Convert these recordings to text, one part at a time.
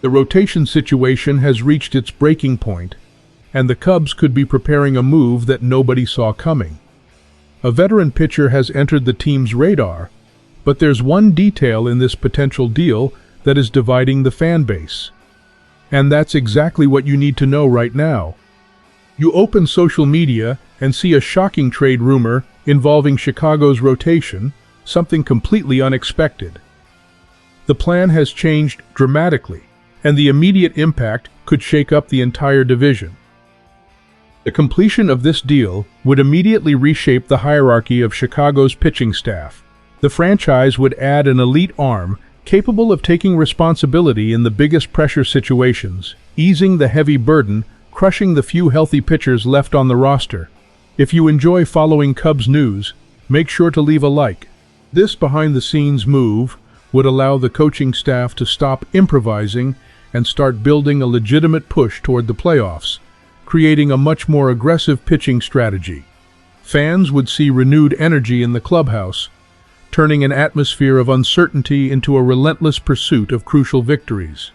The rotation situation has reached its breaking point, and the Cubs could be preparing a move that nobody saw coming. A veteran pitcher has entered the team's radar, but there's one detail in this potential deal that is dividing the fan base. And that's exactly what you need to know right now. You open social media and see a shocking trade rumor involving Chicago's rotation, something completely unexpected. The plan has changed dramatically, and the immediate impact could shake up the entire division. The completion of this deal would immediately reshape the hierarchy of Chicago's pitching staff. The franchise would add an elite arm capable of taking responsibility in the biggest pressure situations, easing the heavy burden, crushing the few healthy pitchers left on the roster. If you enjoy following Cubs news, make sure to leave a like. This behind-the-scenes move would allow the coaching staff to stop improvising and start building a legitimate push toward the playoffs, creating a much more aggressive pitching strategy. Fans would see renewed energy in the clubhouse, turning an atmosphere of uncertainty into a relentless pursuit of crucial victories.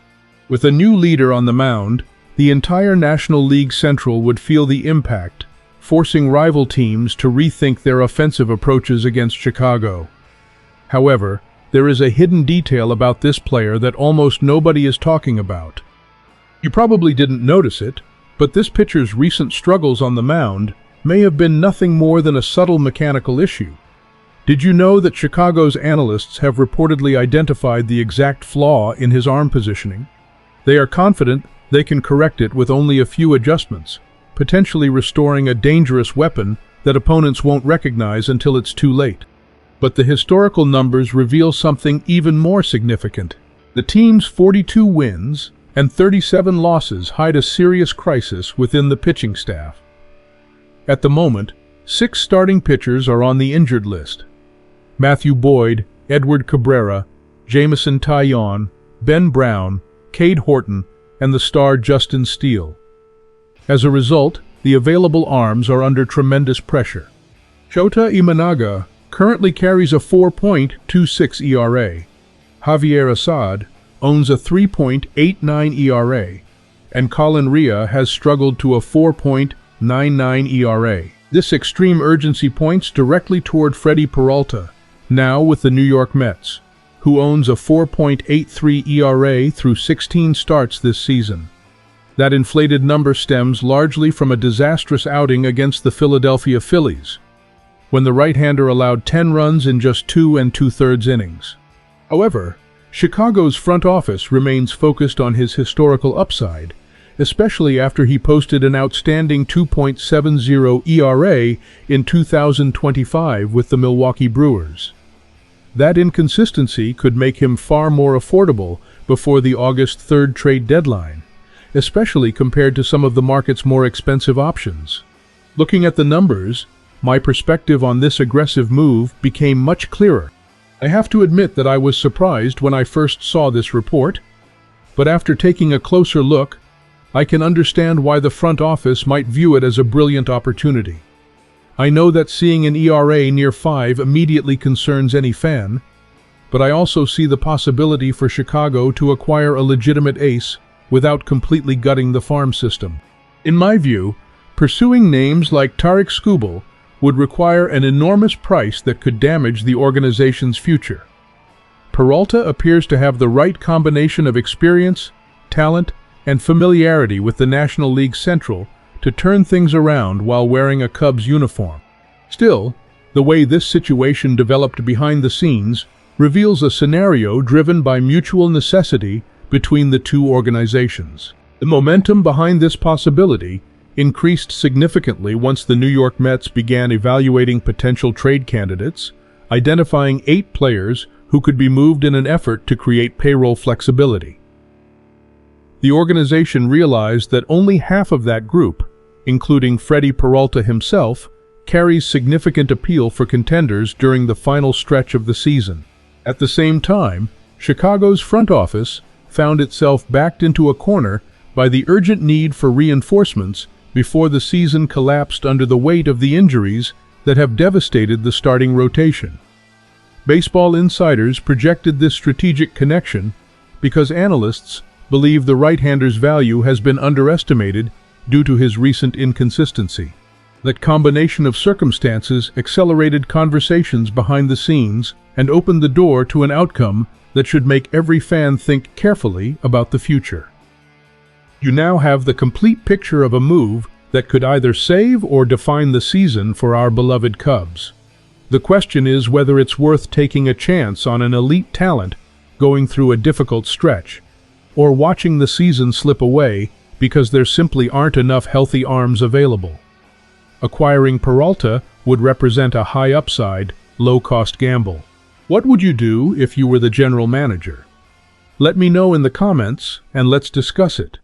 With a new leader on the mound, the entire National League Central would feel the impact, forcing rival teams to rethink their offensive approaches against Chicago. However, there is a hidden detail about this player that almost nobody is talking about. You probably didn't notice it, but this pitcher's recent struggles on the mound may have been nothing more than a subtle mechanical issue. Did you know that Chicago's analysts have reportedly identified the exact flaw in his arm positioning? They are confident they can correct it with only a few adjustments, potentially restoring a dangerous weapon that opponents won't recognize until it's too late. But the historical numbers reveal something even more significant. The team's 42 wins and 37 losses hide a serious crisis within the pitching staff. At the moment, 6 starting pitchers are on the injured list: Matthew Boyd, Edward Cabrera, Jameson Taillon, Ben Brown, Cade Horton, and the star Justin Steele. As a result, the available arms are under tremendous pressure. Shota Imanaga currently carries a 4.26 ERA. Javier Assad owns a 3.89 ERA, and Colin Rea has struggled to a 4.99 ERA. This extreme urgency points directly toward Freddie Peralta, now with the New York Mets, who owns a 4.83 ERA through 16 starts this season. That inflated number stems largely from a disastrous outing against the Philadelphia Phillies, when the right-hander allowed 10 runs in just 2 2/3 innings. However, Chicago's front office remains focused on his historical upside, especially after he posted an outstanding 2.70 ERA in 2025 with the Milwaukee Brewers. That inconsistency could make him far more affordable before the August 3rd trade deadline, especially compared to some of the market's more expensive options. Looking at the numbers, my perspective on this aggressive move became much clearer. I have to admit that I was surprised when I first saw this report, but after taking a closer look, I can understand why the front office might view it as a brilliant opportunity. I know that seeing an ERA near 5 immediately concerns any fan, but I also see the possibility for Chicago to acquire a legitimate ace without completely gutting the farm system. In my view, pursuing names like Tarik Skubal would require an enormous price that could damage the organization's future. Peralta appears to have the right combination of experience, talent, and familiarity with the National League Central to turn things around while wearing a Cubs uniform. Still, the way this situation developed behind the scenes reveals a scenario driven by mutual necessity between the two organizations. The momentum behind this possibility increased significantly once the New York Mets began evaluating potential trade candidates, identifying 8 players who could be moved in an effort to create payroll flexibility. The organization realized that only half of that group, including Freddie Peralta himself, carries significant appeal for contenders during the final stretch of the season. At the same time, Chicago's front office found itself backed into a corner by the urgent need for reinforcements before the season collapsed under the weight of the injuries that have devastated the starting rotation. Baseball insiders projected this strategic connection because analysts believe the right-hander's value has been underestimated due to his recent inconsistency. That combination of circumstances accelerated conversations behind the scenes and opened the door to an outcome that should make every fan think carefully about the future. You now have the complete picture of a move that could either save or define the season for our beloved Cubs. The question is whether it's worth taking a chance on an elite talent going through a difficult stretch, or watching the season slip away because there simply aren't enough healthy arms available. Acquiring Peralta would represent a high upside, low-cost gamble. What would you do if you were the general manager? Let me know in the comments and let's discuss it.